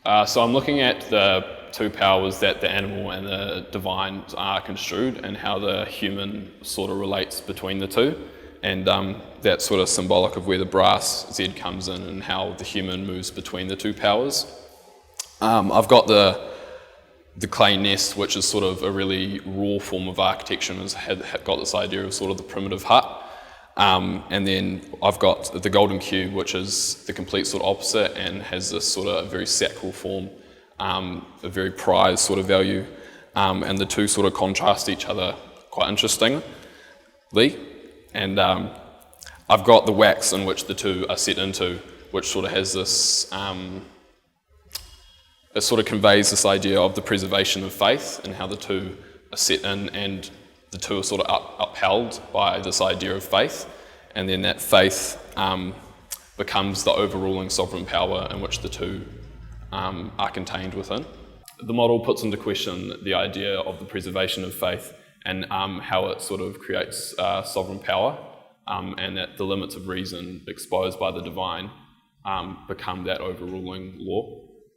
So I'm looking at the two powers that the animal and the divine are construed, and how the human sort of relates between the two. And that's sort of symbolic of where the brass Z comes in, and how the human moves between the two powers. I've got the clay nest, which is sort of a really raw form of architecture, and has got this idea of sort of the primitive hut. And then I've got the golden cube, which is the complete sort of opposite, and has this sort of very sacral form, a very prized sort of value. And the two sort of contrast each other quite interestingly. And I've got the wax in which the two are set into, which sort of has this, it sort of conveys this idea of the preservation of faith, and how the two are set in, and the two are sort of upheld by this idea of faith, and then that faith becomes the overruling sovereign power in which the two are contained within. The model puts into question the idea of the preservation of faith, and how it sort of creates sovereign power, and that the limits of reason exposed by the divine become that overruling law.